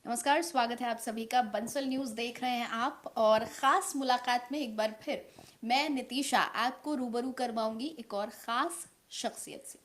नमस्कार, स्वागत है आप सभी का। बंसल न्यूज़ देख रहे हैं आप, और ख़ास मुलाकात में एक बार फिर मैं नितिशा आपको रूबरू करवाऊंगी एक और ख़ास शख्सियत से।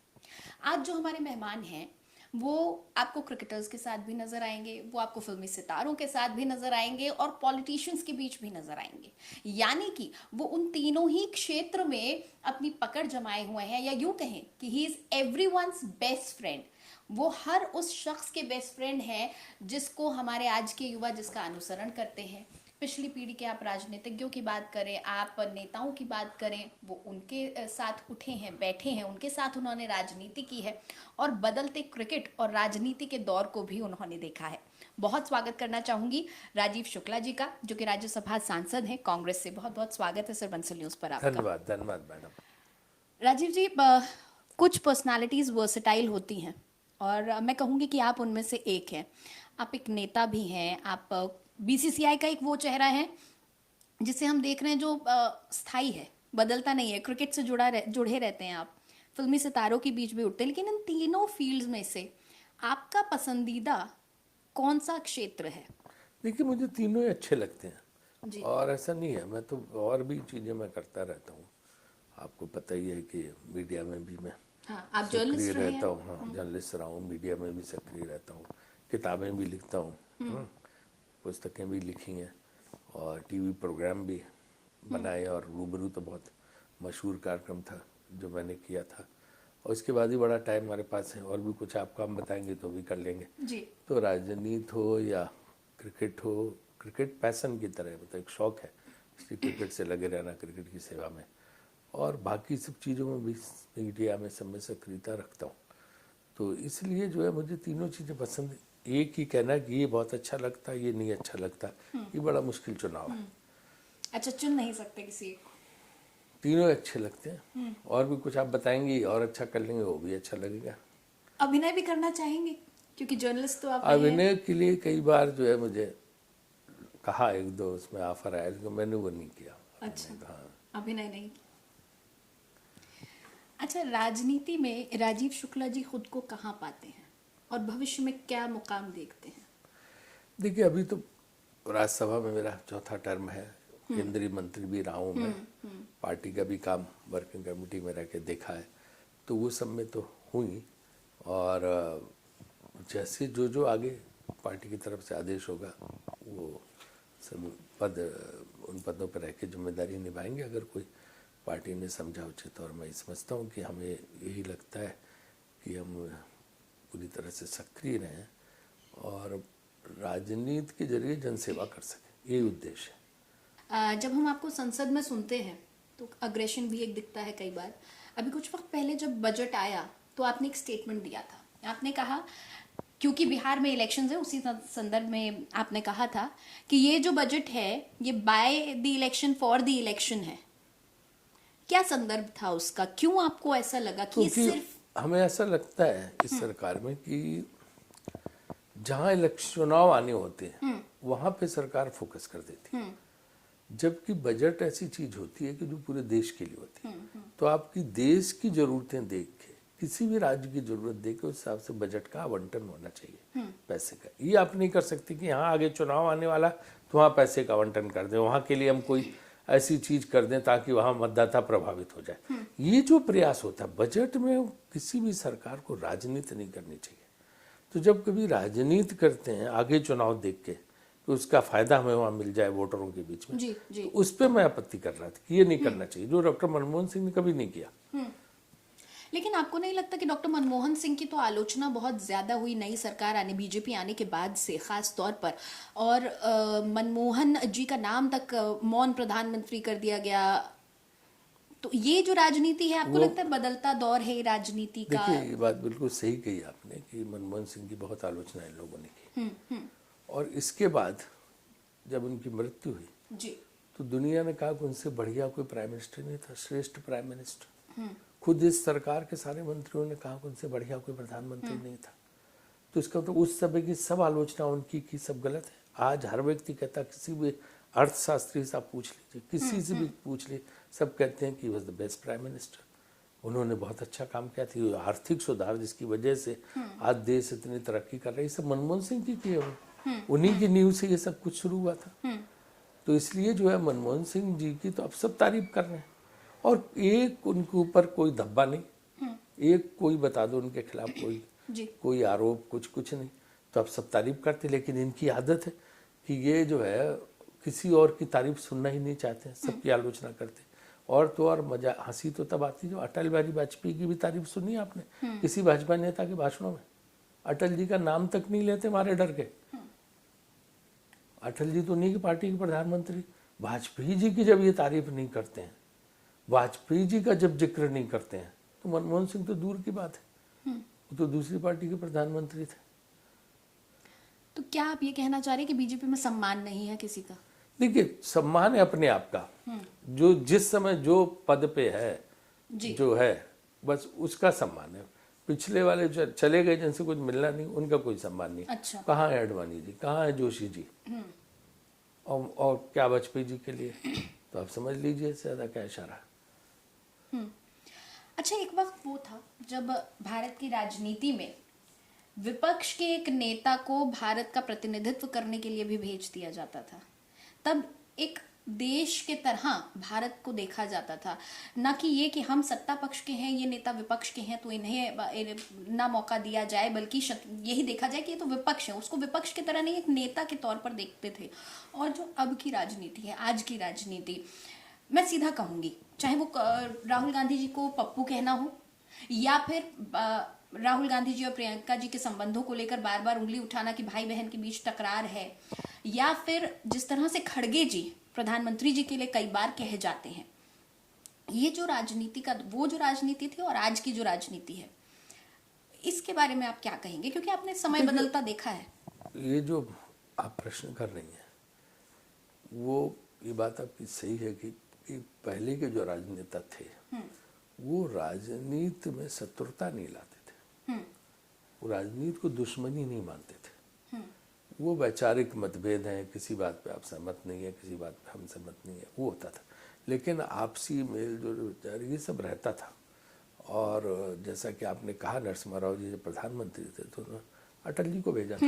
आज जो हमारे मेहमान हैं वो आपको क्रिकेटर्स के साथ भी नजर आएंगे, वो आपको फिल्मी सितारों के साथ भी नजर आएंगे और पॉलिटिशियंस के बीच भी नजर आएंगे। यानी कि वो उन तीनों ही क्षेत्र में अपनी पकड़ जमाए हुए हैं, या यूं कहें कि he is everyone's best friend. वो हर उस शख्स के बेस्ट फ्रेंड हैं जिसको हमारे आज के युवा जिसका अनुसरण करते हैं। पिछली पीढ़ी के आप राजनीतिज्ञों की बात करें, आप नेताओं की बात करें, वो उनके साथ उठे हैं, बैठे हैं, उनके साथ उन्होंने राजनीति की है और बदलते क्रिकेट और राजनीति के दौर को भी उन्होंने देखा है। बहुत स्वागत करना चाहूंगी राजीव शुक्ला जी का, जो कि राज्यसभा सांसद हैं कांग्रेस से। बहुत बहुत स्वागत है सर बंसल न्यूज पर आपका। धन्यवाद धन्यवाद मैडम। राजीव जी, कुछ पर्सनालिटीज वर्सेटाइल होती हैं और मैं कहूँगी कि आप उनमें से एक हैं। आप एक नेता भी हैं, आप बीसीसीआई का एक वो चेहरा है जिसे हम देख रहे हैं जो स्थायी है, बदलता नहीं है। क्रिकेट से जुड़े रहते हैं आप, फिल्मी सितारों के बीच भी उठते हैं। लेकिन इन तीनों फील्ड्स में से आपका पसंदीदा कौन सा क्षेत्र है? देखिए, मुझे तीनों ही अच्छे लगते हैं जी। और ऐसा नहीं है, मैं तो और भी चीज़ें मैं करता रहता हूँ। आपको पता ही है कि मीडिया में भी मैं हाँ, आप सक्रिय जर्नलिस्ट रहे रहता हैं। हूँ। हाँ, जर्नलिस्ट रहा हूँ, मीडिया में भी सक्रिय रहता हूँ, किताबें भी लिखता हूँ, पुस्तकें भी लिखी हैं और टीवी प्रोग्राम भी बनाए। और रूबरू तो बहुत मशहूर कार्यक्रम था जो मैंने किया था। और उसके बाद ही बड़ा टाइम हमारे पास है, और भी कुछ आपको हम बताएंगे तो भी कर लेंगे। जी। तो राजनीति हो या क्रिकेट हो, क्रिकेट पैसन की तरह है, मतलब एक शौक है, इसलिए क्रिकेट से लगे रहना, क्रिकेट की सेवा में। और बाकी सब चीज़ों में भी, मीडिया में सब में सक्रियता रखता हूँ। तो इसलिए जो है मुझे तीनों चीज़ें पसंद है। एक ही कहना कि ये बहुत अच्छा लगता है, ये नहीं अच्छा लगता, ये बड़ा मुश्किल चुनाव है। अच्छा, चुन नहीं सकते किसी एक को? तीनों अच्छे लगते हैं, और भी कुछ आप बताएंगे और अच्छा कर लेंगे, वो भी अच्छा लगेगा। अभिनय भी करना चाहेंगे क्योंकि जर्नलिस्ट तो आप रहे हैं। अभिनय के लिए कई बार जो है मुझे कहा, एक दो उसमें ऑफर आया, लेकिन मैंने वो नहीं किया। अच्छा, हाँ। अभिनय नहीं किया। अच्छा, राजनीति में राजीव शुक्ला जी खुद को कहाँ पाते हैं और भविष्य में क्या मुकाम देखते हैं? देखिए, अभी तो राज्यसभा में मेरा चौथा टर्म है, केंद्रीय मंत्री भी रहा हूँ मैं, पार्टी का भी काम वर्किंग कमेटी में रह के देखा है, तो वो सब में तो हुई। और जैसे जो जो आगे पार्टी की तरफ से आदेश होगा, वो सब पद, उन पदों पर रह के जिम्मेदारी निभाएंगे अगर कोई पार्टी ने समझा उचित। और मैं समझता हूँ कि हमें यही लगता है कि हम पूरी तरह से सक्रिय रहें और राजनीति के जरिए जनसेवा कर सकें, यही उद्देश्य है। जब हम आपको संसद में सुनते हैं तो अग्रेशन भी एक दिखता है कई बार। अभी कुछ वक्त पहले जब बजट आया तो आपने एक स्टेटमेंट दिया था। आपने कहा, क्योंकि बिहार में इलेक्शंस है, उसी संदर्भ में आपने कहा था कि ये जो बजट है ये by the election for the election है। क्या संदर्भ था उसका? क्यों आपको ऐसा लगा कि ये क्योंकि सिर्फ हमें ऐसा लगता है इस सरकार में कि जहाँ इलेक्शन चुनाव आने होते हैं वहाँ पे सरकार फोकस कर देती है, जबकि बजट ऐसी चीज होती है कि जो पूरे देश के लिए होती है। तो आपकी देश की जरूरतें देख के, किसी भी राज्य की जरूरत देख के उस हिसाब से बजट का आवंटन होना चाहिए पैसे का। ये आप नहीं कर सकते कि यहाँ आगे चुनाव आने वाला तो वहाँ पैसे का आवंटन कर दें, वहाँ के लिए हम कोई ऐसी चीज कर दें ताकि वहाँ मतदाता प्रभावित हो जाए। ये जो प्रयास होता है बजट में, किसी भी सरकार को राजनीति नहीं करनी चाहिए। तो जब कभी राजनीति करते हैं आगे चुनाव देख के, तो उसका फायदा हमें वहाँ मिल जाए वोटरों के बीच में, जी, जी। तो उस पर मैं आपत्ति कर रहा था कि ये नहीं करना चाहिए, जो डॉक्टर मनमोहन सिंह ने कभी नहीं किया। लेकिन आपको नहीं लगता कि डॉक्टर मनमोहन सिंह की तो आलोचना बहुत ज्यादा हुई नई सरकार आने, बीजेपी आने के बाद से खास तौर पर, और मनमोहन जी का नाम तक मौन प्रधानमंत्री कर दिया गया। तो ये जो राजनीति है, आपको लगता है बदलता दौर है राजनीति का? देखिए, ये बात बिल्कुल सही कही आपने कि मनमोहन सिंह की बहुत आलोचना इन लोगों ने की, और इसके बाद जब उनकी मृत्यु हुई जी। तो दुनिया ने कहा कि उनसे बढ़िया कोई प्राइम मिनिस्टर नहीं था, श्रेष्ठ प्राइम मिनिस्टर। खुद इस सरकार के सारे मंत्रियों ने कहा कि उनसे बढ़िया कोई प्रधानमंत्री नहीं था। तो इसका तो उस समय की सब आलोचना उनकी की सब गलत है। आज हर व्यक्ति कहता, किसी भी अर्थशास्त्री से आप पूछ लीजिए, किसी से भी पूछ लीजिए, सब कहते हैं कि was the best prime minister. उन्होंने बहुत अच्छा काम किया था। आर्थिक सुधार जिसकी वजह से आज देश इतनी तरक्की कर रही है, सब मनमोहन सिंह की है। उन्हीं की नींव से ये सब कुछ शुरू हुआ था। तो इसलिए जो है मनमोहन सिंह जी की तो अब सब तारीफ कर रहे हैं, और एक उनके ऊपर कोई धब्बा नहीं, एक कोई बता दो उनके खिलाफ कोई आरोप, कुछ नहीं, तो अब सब तारीफ करते। लेकिन इनकी आदत है कि ये जो है किसी और की तारीफ सुनना ही नहीं चाहते, सबकी आलोचना करते। और तो और मजा, हंसी तो तब आती जो अटल बिहारी वाजपेयी की भी तारीफ सुनी आपने किसी भाजपा नेता के भाषणों में? अटल जी का नाम तक नहीं लेते मारे डर के। अटल जी तो उन्हीं की पार्टी के प्रधानमंत्री, वाजपेयी जी की जब ये तारीफ नहीं करते हैं, वाजपेयी जी का जब जिक्र नहीं करते हैं, तो मनमोहन सिंह तो दूर की बात है, वो तो दूसरी पार्टी के प्रधानमंत्री थे। तो क्या आप ये कहना चाह रहे हैं कि बीजेपी में सम्मान नहीं है किसी का? देखिए, सम्मान है अपने आप का, जो जिस समय जो पद पे है जो है, बस उसका सम्मान है। पिछले वाले जो चले गए जिनसे कुछ मिलना नहीं, उनका कोई सम्मान नहीं। अच्छा। कहाँ है अडवाणी जी, कहाँ है जोशी जी, और क्या वाजपेयी जी के लिए? तो आप समझ लीजिए ज्यादा क्या इशारा। अच्छा, एक वक्त वो था जब भारत की राजनीति में विपक्ष के एक नेता को भारत का प्रतिनिधित्व करने के लिए भी भेज दिया जाता था। तब एक देश के तरह भारत को देखा जाता था, ना कि ये कि हम सत्ता पक्ष के हैं, ये नेता विपक्ष के हैं तो इन्हें ना मौका दिया जाए, बल्कि यही देखा जाए कि ये तो विपक्ष है, उसको विपक्ष की तरह नहीं एक नेता के तौर पर देखते थे। और जो अब की राजनीति है, आज की राजनीति, मैं सीधा कहूंगी, चाहे वो राहुल गांधी जी को पप्पू कहना हो, या फिर राहुल गांधी जी और प्रियंका जी के संबंधों को लेकर बार बार उंगली उठाना कि भाई बहन के बीच टकरार है, या फिर जिस तरह से खड़गे जी प्रधानमंत्री जी के लिए कई बार कहे जाते हैं, ये जो राजनीति का वो जो राजनीति थी और आज की जो राजनीति है, इसके बारे में आप क्या कहेंगे? क्योंकि आपने समय बदलता देखा है। ये जो आप प्रश्न कर रही हैं, वो ये बात आपकी सही है कि पहले के जो राजनेता थे वो राजनीति में शत्रुता नहीं लाते थे, वो राजनीति को दुश्मनी नहीं मानते थे। वो वैचारिक मतभेद हैं, किसी बात पे आप सहमत नहीं है, किसी बात पे हम सहमत नहीं है, वो होता था। लेकिन आपसी मेल जो विचार ये सब रहता था। और जैसा कि आपने कहा, नरसिम्हा राव जी जब प्रधानमंत्री थे तो अटल जी को भेजा था,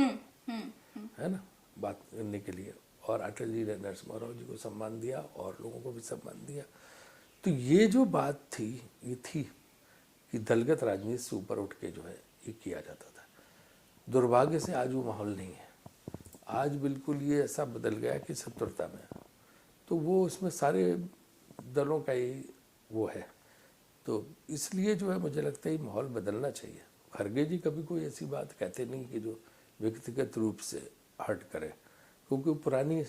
है ना, बात करने के लिए, और अटल जी ने नरसिम्हा राव जी को सम्मान दिया और लोगों को भी सम्मान दिया। तो ये जो बात थी, ये थी कि दलगत राजनीति से ऊपर उठ के जो है ये किया जाता था। दुर्भाग्य से आज वो माहौल नहीं है। आज बिल्कुल ये ऐसा बदल गया कि शत्रुता में, तो वो उसमें सारे दलों का ही वो है। तो इसलिए जो है मुझे लगता है माहौल बदलना चाहिए। खड़गे जी कभी कोई ऐसी बात कहते नहीं कि जो व्यक्तिगत रूप से हर्ट करे, क्योंकि वो पुरानी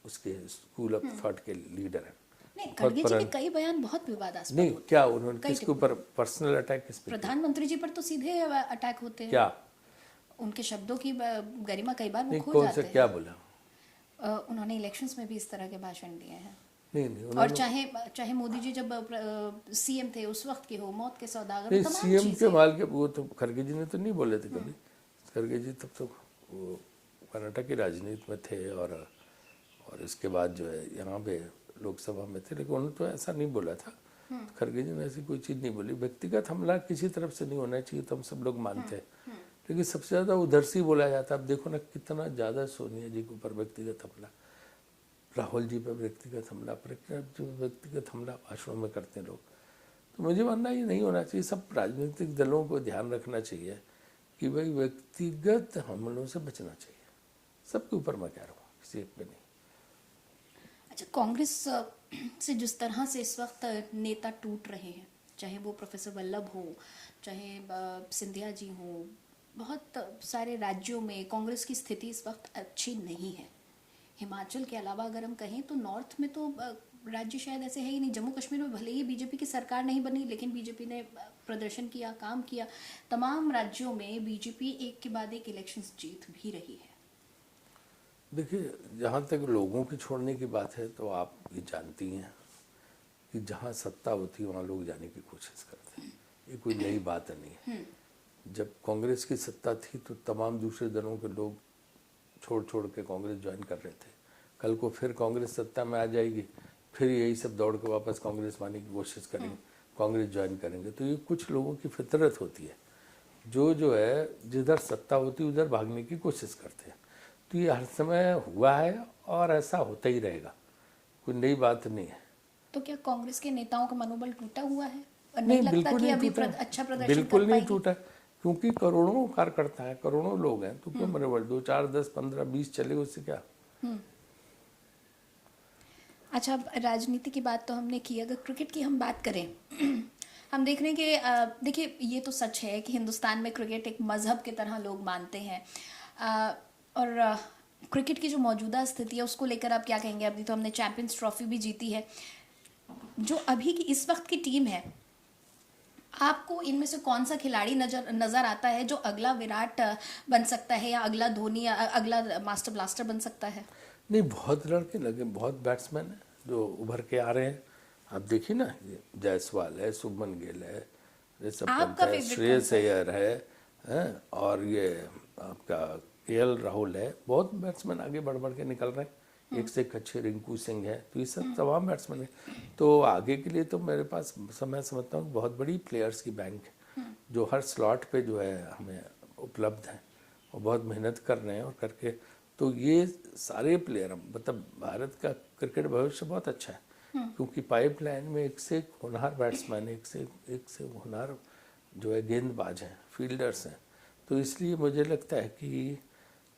उसके स्कूल ऑफ थॉट के लीडर हैं। नहीं, खड़गे जी के कई बयान बहुत विवादास्पद नहीं, क्या उन्होंने किसके ऊपर पर्सनल अटैक किस पे? प्रधानमंत्री जी पर तो सीधे अटैक होते हैं। क्या उनके शब्दों की गरिमा कई बार वो खो कौन जाते से हैं। क्या बोला? उन्होंने इलेक्शंस में भी इस तरह के भाषण दिए हैं। नहीं, और चाहे मोदी जी जब सीएम थे उस वक्त के हो, मौत के सौदागर, नहीं, तमाम सीएम के चीजें। माल के वो तो खड़गे जी ने तो नहीं बोले थे कभी। खड़गे जी तब तो वो कर्नाटक की राजनीति में थे, और इसके बाद जो है यहाँ पे लोकसभा में थे, लेकिन उन्होंने तो ऐसा नहीं बोला था। खड़गे जी ने ऐसी कोई चीज़ नहीं बोली। व्यक्तिगत हमला किसी तरफ से नहीं होना चाहिए तो हम सब लोग मानते हैं, लेकिन सबसे ज़्यादा उधर से ही बोला जाता है। अब देखो ना कितना ज़्यादा सोनिया जी के ऊपर व्यक्तिगत हमला, राहुल जी पर व्यक्तिगत हमला, व्यक्तिगत हमला भाषणों में करते हैं लोग। तो मुझे मानना ये नहीं होना चाहिए। सब राजनीतिक दलों को ध्यान रखना चाहिए कि भाई व्यक्तिगत हमलों से बचना चाहिए। सबके ऊपर मैं कह रहा हूँ, किसी एक पे नहीं। अच्छा, कांग्रेस से जिस तरह से इस वक्त नेता टूट रहे हैं, चाहे वो प्रोफेसर वल्लभ हो, चाहे सिंधिया जी हो, बहुत सारे राज्यों में कांग्रेस की स्थिति इस वक्त अच्छी नहीं है। हिमाचल के अलावा अगर हम कहें तो नॉर्थ में तो राज्य शायद ऐसे है ही नहीं। जम्मू कश्मीर में भले ही बीजेपी की सरकार नहीं बनी, लेकिन बीजेपी ने प्रदर्शन किया, काम किया। तमाम राज्यों में बीजेपी एक के बाद एक इलेक्शंस जीत भी रही है। देखिए, जहाँ तक लोगों की छोड़ने की बात है तो आप ये जानती हैं कि जहाँ सत्ता होती है वहाँ लोग जाने की कोशिश करते हैं। ये कोई नई बात नहीं है। जब कांग्रेस की सत्ता थी तो तमाम दूसरे दलों के लोग छोड़ के कांग्रेस ज्वाइन कर रहे थे। कल को फिर कांग्रेस सत्ता में आ जाएगी, फिर यही सब दौड़ के वापस कांग्रेस आने की कोशिश करेंगे, कांग्रेस ज्वाइन करेंगे। तो ये कुछ लोगों की फितरत होती है, जो है जिधर सत्ता होती है उधर भागने की कोशिश करते हैं। तो ये हर समय हुआ है और ऐसा होता ही रहेगा, कोई नई बात नहीं है। तो क्या कांग्रेस के नेताओं का मनोबल टूटा हुआ है और नहीं नहीं, लगता बिल्कुल कि नहीं अभी टूटा, अच्छा प्रदर्शन बिल्कुल कर नहीं पाएगी? टूटा, क्योंकि करोड़ों कार्यकर्ता है, करोड़ों लोग हैं, तो क्यों मनोबल 2 4 10 15 20 चले, उससे क्या। अच्छा, अब राजनीति की बात तो हमने की, अगर क्रिकेट की हम बात करें हम देख रहे हैं कि देखिए, ये तो सच है कि हिंदुस्तान में क्रिकेट एक मजहब की तरह लोग मानते हैं। और क्रिकेट की जो मौजूदा स्थिति है उसको लेकर आप क्या कहेंगे? अभी तो हमने चैंपियंस ट्रॉफी भी जीती है। जो अभी की इस वक्त की टीम है, आपको इनमें से कौन सा खिलाड़ी नजर आता है जो अगला विराट बन सकता है, या अगला धोनी, या अगला मास्टर ब्लास्टर बन सकता है? नहीं, बहुत लड़के लगे, बहुत बैट्समैन हैं जो उभर के आ रहे हैं। आप देखिए ना, ये जायसवाल है, शुभमन गिल है, ऋषभ आपका पंत है, फेवरेट कौन श्रेयस सा है? अय्यर है, और ये आपका केएल राहुल है। बहुत बैट्समैन आगे बढ़ बढ़ के निकल रहे हैं, एक से एक अच्छे, रिंकू सिंह है, तो ये सब तमाम बैट्समैन है। तो आगे के लिए तो मेरे पास मैं समझता हूँ बहुत बड़ी प्लेयर्स की बैंक है, जो हर स्लॉट पे जो है हमें उपलब्ध है और बहुत मेहनत कर रहे हैं और करके, तो ये सारे प्लेयर, मतलब भारत का क्रिकेट भविष्य बहुत अच्छा है, क्योंकि पाइपलाइन में एक से एक होनहार बैट्समैन, एक से होनहार जो है गेंदबाज हैं, फील्डर्स हैं। तो इसलिए मुझे लगता है कि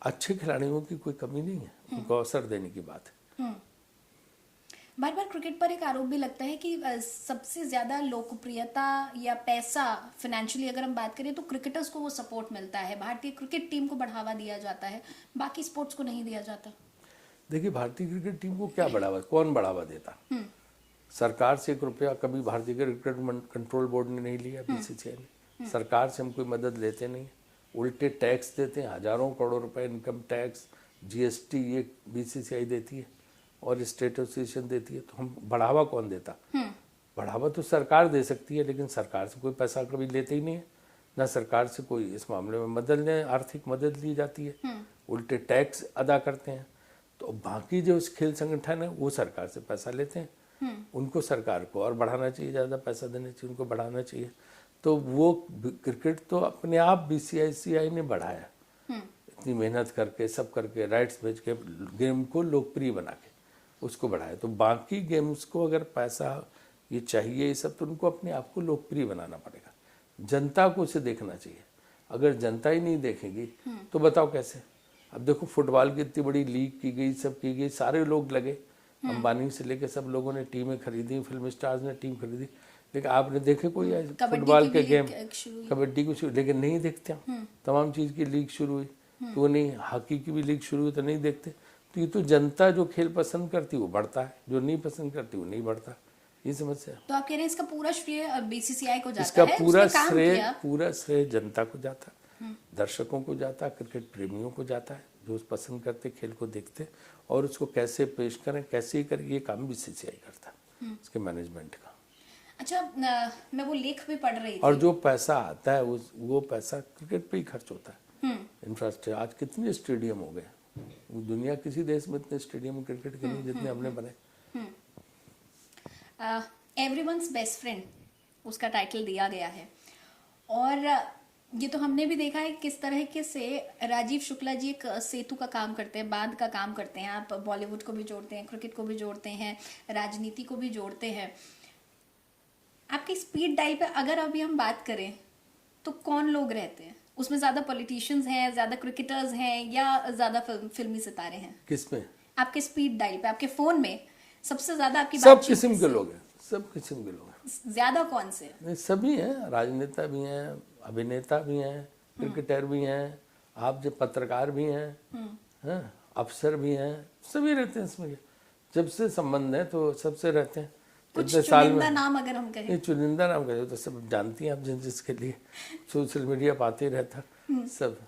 अच्छे खिलाड़ियों की कोई कमी नहीं है, उनको अवसर देने की बात है। बार बार क्रिकेट पर एक आरोप भी लगता है कि सबसे ज्यादा लोकप्रियता या पैसा, फाइनेंशियली अगर हम बात करें, तो क्रिकेटर्स को वो सपोर्ट मिलता है, भारतीय क्रिकेट टीम को बढ़ावा दिया जाता है, बाकी स्पोर्ट्स को नहीं दिया जाता। देखिए, भारतीय क्रिकेट टीम को क्या बढ़ावा, कौन बढ़ावा देता? सरकार से 1 रुपया कभी भारतीय क्रिकेट कंट्रोल बोर्ड ने नहीं लिया, बीसीसीआई ने। सरकार से हम कोई मदद लेते नहीं, उल्टे टैक्स देते हैं, हजारों करोड़ रुपए इनकम टैक्स, जीएसटी ये बीसीसीआई देती है और स्टेट एसोसिएशन देती है। तो हम बढ़ावा कौन देता? बढ़ावा तो सरकार दे सकती है, लेकिन सरकार से कोई पैसा कभी लेते ही नहीं है, ना सरकार से कोई इस मामले में मदद ले, आर्थिक मदद ली जाती है, उल्टे टैक्स अदा करते हैं। तो बाकी जो खेल संगठन है वो सरकार से पैसा लेते हैं, उनको सरकार को और बढ़ाना चाहिए, ज़्यादा पैसा देना चाहिए, उनको बढ़ाना चाहिए। तो वो क्रिकेट तो अपने आप बीसीसीआई ने बढ़ाया, इतनी मेहनत करके, सब करके, राइट्स बेच के, गेम को लोकप्रिय बना के उसको बढ़ाया। तो बाकी गेम्स को अगर पैसा ये चाहिए, ये सब, तो उनको अपने आप को लोकप्रिय बनाना पड़ेगा, जनता को उसे देखना चाहिए। अगर जनता ही नहीं देखेगी तो बताओ कैसे? अब देखो, फुटबॉल की इतनी बड़ी लीग की गई, सब की गई, सारे लोग लगे, अंबानी से लेके सब लोगों ने टीमें खरीदी, फिल्म स्टार्स ने टीम खरीदी, लेकिन आपने देखे कोई फुटबॉल के गेम, कबड्डी को लेकिन नहीं देखते। तमाम चीज़ की लीग शुरू हुई तो नहीं, हॉकी की भी लीग शुरू हुई तो नहीं देखते। तो ये तो जनता जो खेल पसंद करती वो बढ़ता है, जो नहीं पसंद करती वो नहीं बढ़ता, ये समस्या। तो आप कह रहे हैं इसका पूरा श्रेय बीसीसीआई को जाता इसका है? पूरा श्रेय जनता को जाता, दर्शकों को जाता, क्रिकेट प्रेमियों को जाता है, जो पसंद करते, खेल को देखते, और उसको कैसे पेश करें, कैसे ही करें, ये काम बीसीसीआई करता है, इसके मैनेजमेंट का। अच्छा, मैं वो लेख भी पढ़ रही थी, और जो पैसा आता है वो पैसा क्रिकेट पे ही खर्च होता है। इंफ्रास्ट्रक्चर, आज कितने स्टेडियम हो गए, दुनिया किसी देश में इतने स्टेडियम क्रिकेट के नहीं जितने हमने बने। एवरीवन्स बेस्ट फ्रेंड उसका टाइटल दिया गया है, और ये तो हमने भी देखा है किस तरह के से राजीव शुक्ला जी एक सेतु का काम करते हैं, बांध का काम करते हैं। आप बॉलीवुड को भी जोड़ते हैं, क्रिकेट को भी जोड़ते हैं, राजनीति को भी जोड़ते हैं। आपकी स्पीड डायल पे अगर अभी हम बात करें तो कौन लोग रहते हैं उसमें? ज्यादा पॉलिटिशियंस हैं, ज्यादा क्रिकेटर्स हैं, या ज्यादा फिल्मी सितारे हैं? किसमें? आपके स्पीड डायल पे, आपके फोन में सबसे ज्यादा आपकी सब बातचीत किस्म के किससे? लोग हैं, सब किस्म के लोग हैं। ज्यादा कौन से? नहीं, सभी हैं, राजनेता भी हैं, अभिनेता भी हैं, क्रिकेटर भी हैं, आप जो पत्रकार भी हैं, अफसर भी हैं, सभी रहते हैं इसमें। जब से संबंध है तो सबसे रहते हैं। कुछ इतने साल चुनिंदा में नाम अगर हम कहें? ये चुनिंदा नाम कहे तो सब जानती हैं आप, जिसके लिए सोशल मीडिया पर आते रहता सब।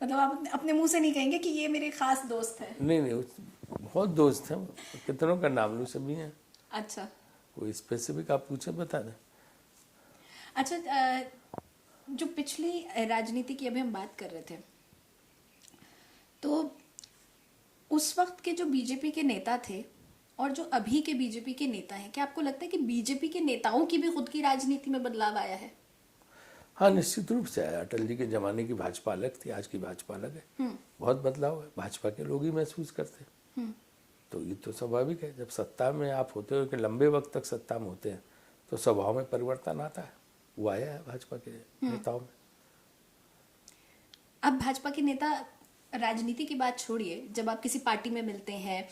मतलब आप अपने मुंह से नहीं कहेंगे कि ये मेरे खास दोस्त है? नहीं, बहुत दोस्त हैं, कितनों का नाम लूँ, सभी हैं। अच्छा, कोई स्पेसिफिक आप पूछे बता दें। अच्छा, जो पिछली राजनीति की अभी हम बात कर रहे थे, तो उस वक्त के जो बीजेपी के नेता थे और जो अभी के बीजेपी के नेता हैं, क्या आपको लगता है कि बीजेपी के नेताओं की भी खुद की राजनीति में बदलाव आया है? हाँ, निश्चित रूप से आया। अटल जी के जमाने की भाजपा अलग थी, आज की भाजपा अलग है। बहुत बदलाव है, भाजपा के लोग ही महसूस करते हैं। तो ये तो स्वाभाविक है, जब सत्ता में आप होते हो कि लंबे वक्त तक सत्ता में होते हैं तो स्वभाव में परिवर्तन आता है। वो आया है भाजपा के नेताओं में। अब भाजपा के नेता, राजनीति की बात छोड़िए, जब आप किसी पार्टी में मिलते हैं,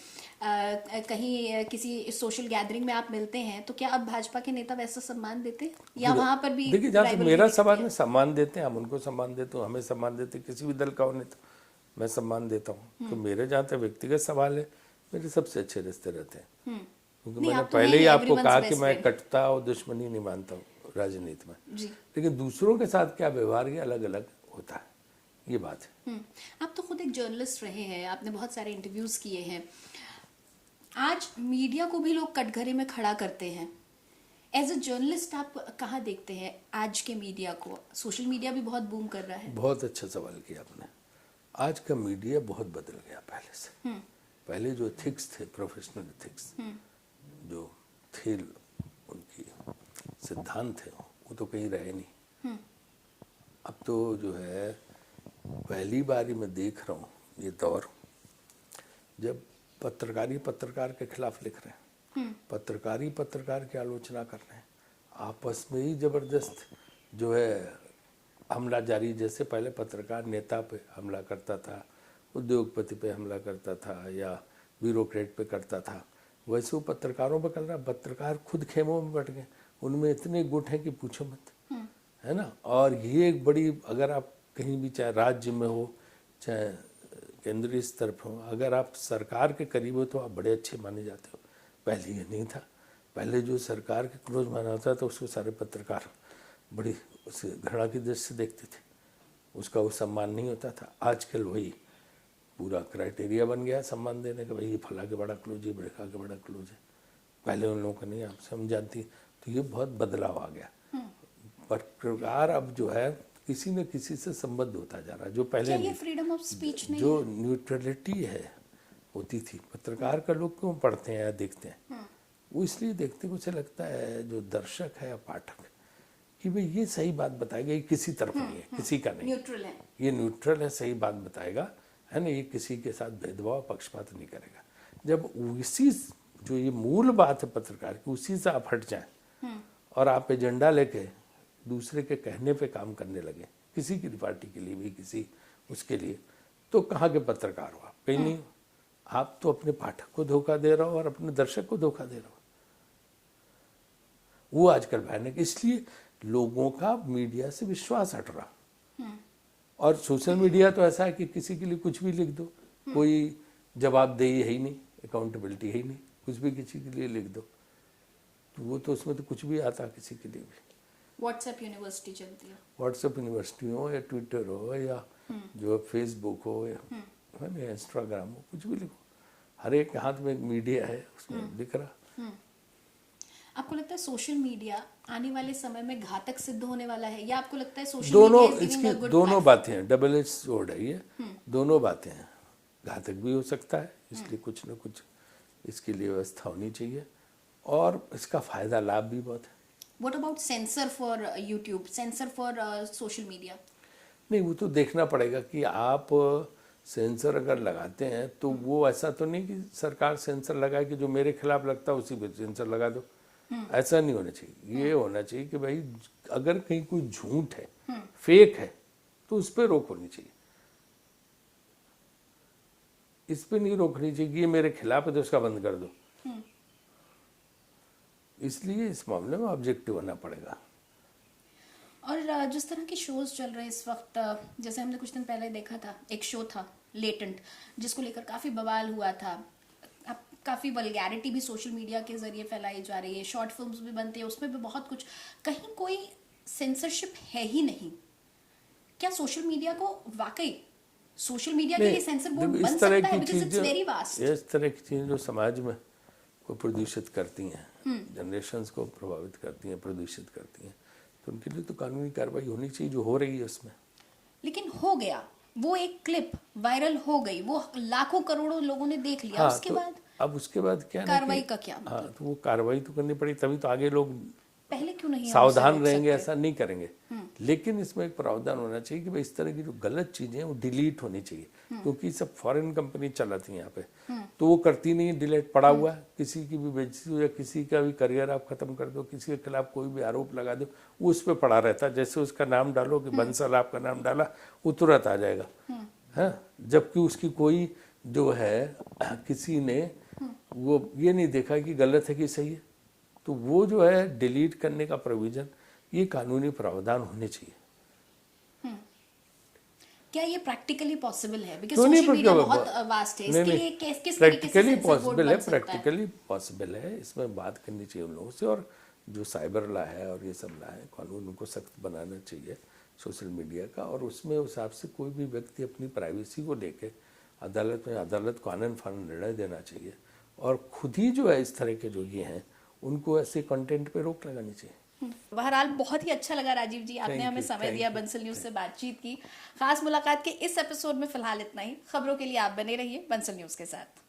कहीं किसी सोशल गैदरिंग में आप मिलते हैं, तो क्या अब भाजपा के नेता वैसा सम्मान देते हैं या वहां पर भी देखिए, जहाँ तक rivalry मेरा दिखती सवाल है? है, सम्मान देते हैं, हम उनको सम्मान देते हैं, हमें सम्मान देते हैं, किसी भी दल का हो नेता मैं सम्मान देता हूँ। तो मेरे जहाँ तक व्यक्तिगत सवाल है, मेरे सबसे अच्छे रिश्ते रहते हैं। क्योंकि नहीं, मैंने आप तो पहले हैं ही आपको everyone's कहा best कि मैं friend। कटता और दुश्मनी नहीं मानता हूँ राजनीति में, जी। लेकिन दूसरों के साथ क्या व्यवहार ये अलग अलग होता है, ये बात है। आप तो खुद एक जर्नलिस्ट रहे हैं, आपने बहुत सारे इंटरव्यूज किए हैं। आज मीडिया को भी लोग कटघरे में खड़ा करते हैं। एज अ जर्नलिस्ट आप कहाँ देखते हैं आज के मीडिया को? सोशल मीडिया भी बहुत बूम कर रहा है। बहुत अच्छा सवाल किया आपने। आज का मीडिया बहुत बदल गया पहले से। पहले जो एथिक्स थे, प्रोफेशनल एथिक्स, जो थे उनकी सिद्धांत थे, वो तो कहीं रहे नहीं। अब तो जो है पहली बारी मैं देख रहा हूँ ये दौर, जब पत्रकारी पत्रकार के खिलाफ लिख रहे हैं, पत्रकारी पत्रकार की आलोचना कर रहे हैं, आपस में ही जबरदस्त जो है हमला जारी। जैसे पहले पत्रकार नेता पे हमला करता था, उद्योगपति पे हमला करता था या ब्यूरोक्रेट पे करता था, वैसे वो पत्रकारों पे कर रहा। पत्रकार खुद खेमों में बैठ गए, उनमें इतने गुट हैं कि पूछो मत, है ना। और ये एक बड़ी, अगर आप कहीं भी चाहे राज्य में हो चाहे केंद्रीय स्तर पर हो, अगर आप सरकार के करीब हो तो आप बड़े अच्छे माने जाते हो। पहले ये नहीं था। पहले जो सरकार के क्लोज माना होता था उसको सारे पत्रकार बड़ी उसे घृणा की दृष्टि से देखते थे, उसका वो सम्मान नहीं होता था। आजकल वही पूरा क्राइटेरिया बन गया सम्मान देने का, भाई ये फला के बड़ा क्लोज है, बड़का के बड़ा क्लोज है। पहले उन लोगों का नहीं, आप समझाती। तो ये बहुत बदलाव आ गया। पत्रकार अब जो है किसी न किसी से संबद्ध होता जा रहा है, जो पहले क्या ये नहीं। फ्रीडम ऑफ स्पीच नहीं जो है? न्यूट्रलिटी है होती थी, पत्रकार का लोग क्यों पढ़ते हैं या देखते हैं? वो इसलिए देखते हैं, उसे लगता है जो दर्शक है या पाठक कि भाई ये सही बात बताएगा, ये किसी तरफ नहीं है, किसी का नहीं, न्यूट्रल है। ये न्यूट्रल है, सही बात बताएगा, है ना, ये किसी के साथ भेदभाव पक्षपात नहीं करेगा। जब उसी जो ये मूल बात है पत्रकार की, उसी से आप हट जाएं और आप एजेंडा लेके दूसरे के कहने पे काम करने लगे, किसी की पार्टी के लिए भी, किसी उसके लिए, तो कहाँ के पत्रकार हो आप? कहीं नहीं हो। आप तो अपने पाठक को धोखा दे रहे हो और अपने दर्शक को धोखा दे रहे हो। वो आजकल भयानक, इसलिए लोगों का मीडिया से विश्वास हट रहा। और सोशल मीडिया तो ऐसा है कि किसी के लिए कुछ भी लिख दो, कोई जवाबदेही है ही नहीं, अकाउंटेबिलिटी है ही नहीं, कुछ भी किसी के लिए लिख दो तो वो तो उसमें तो कुछ भी आता किसी के लिए भी। व्हाट्सएप यूनिवर्सिटी चलती है। व्हाट्सएप यूनिवर्सिटी हो या ट्विटर हो या जो फेसबुक हो या है ना इंस्टाग्राम हो, कुछ भी लिखो, हर एक हाथ में एक मीडिया है, उसमें दिख रहा। आपको लगता है सोशल मीडिया आने वाले समय में घातक सिद्ध होने वाला है, या आपको लगता है सोशल दोनों मीडिया is giving इसकी a good दोनों platform? बातें हैं, डबल एज स्वॉर्ड है ये। दोनों बातें हैं, घातक भी हो सकता है, इसलिए कुछ न कुछ इसके लिए व्यवस्था होनी चाहिए, और इसका फायदा लाभ भी बहुत है। What about censor for YouTube, censor for social media? नहीं, वो तो देखना पड़ेगा कि आप सेंसर अगर लगाते हैं तो वो ऐसा तो नहीं कि सरकार सेंसर लगाए कि जो मेरे खिलाफ लगता है उसी पे सेंसर लगा दो, ऐसा नहीं होना चाहिए। ये होना चाहिए कि भाई अगर कहीं कोई झूठ है, फेक है, तो उस पर रोक होनी चाहिए, इस पे नहीं रोकनी चाहिए कि ये मेरे खिलाफ है तो उसका बंद कर दो। इसलिए इस मामले में ऑब्जेक्टिव होना पड़ेगा। और जिस तरह के शोज चल रहे हैं इस वक्त, जैसे हमने कुछ दिन पहले देखा था, एक शो था लेटेंट, जिसको लेकर काफी बवाल हुआ था। अब काफी वल्गैरिटी भी सोशल मीडिया के जरिए फैलाई जा रही है, शॉर्ट फिल्म्स भी बनती है, उसमें भी बहुत कुछ, कहीं कोई सेंसरशिप है ही नहीं। क्या सोशल मीडिया को वाकई सोशल मीडिया के लिए सेंसर बोर्ड बन सकता है? Because it's very vast. इस तरह की चीजें जो समाज में को प्रदूषित करती हैं, जनरेशंस को प्रभावित करती हैं, प्रदूषित करती हैं, तो उनके लिए तो कानूनी कार्रवाई होनी चाहिए, जो हो रही है उसमें। लेकिन हो गया, वो एक क्लिप वायरल हो गई, वो लाखों करोड़ों लोगों ने देख लिया। हाँ, उसके तो बाद अब उसके बाद क्या कार्रवाई का क्या मतलब? हाँ, तो वो कार्रवाई तो करनी पड़ी, तभी तो आगे लोग पहले क्यों नहीं हम सावधान उसे रोक रहेंगे, सकते? ऐसा नहीं करेंगे। लेकिन इसमें एक प्रावधान होना चाहिए कि भाई इस तरह की जो गलत चीजें हैं वो डिलीट होनी चाहिए, क्योंकि सब फॉरेन कंपनी चलाती है यहाँ पे, तो वो करती नहीं, डिलीट पड़ा हुआ है, किसी की भी बेइज्जती हो या किसी का भी करियर आप खत्म कर दो, किसी के खिलाफ कोई भी आरोप लगा दो, वो उस पर पड़ा रहता है। जैसे उसका नाम डालो कि बंसल आपका नाम डाला, वो तुरंत आ जाएगा, है, जबकि उसकी कोई जो है किसी ने वो ये नहीं देखा कि गलत है कि सही है। तो वो जो है डिलीट करने का प्रोविजन, ये कानूनी प्रावधान होने चाहिए। क्या ये प्रैक्टिकली पॉसिबल है? बिकॉज़ तो नहीं, सोशल मीडिया पर बहुत वास्ट है, इसके नहीं, लिए किस तरीके से प्रैक्टिकली सेंसर बोर्ड पॉसिबल है, बन सकता है? प्रैक्टिकली पॉसिबल है। इसमें बात करनी चाहिए उन लोगों से, और जो साइबर लॉ है और ये सब लॉ है, कानून उनको सख्त बनाना चाहिए सोशल मीडिया का, और उसमें उस हिसाब से कोई भी व्यक्ति अपनी प्राइवेसी को लेके अदालत को आनन फानन निर्णय देना चाहिए, और खुद ही जो है इस तरह के जो ये हैं उनको ऐसे कंटेंट पे रोक लगानी चाहिए। बहरहाल बहुत ही अच्छा लगा राजीव जी, आपने हमें समय दिया, बंसल न्यूज से बातचीत की। खास मुलाकात के इस एपिसोड में फिलहाल इतना ही। खबरों के लिए आप बने रहिए बंसल न्यूज के साथ।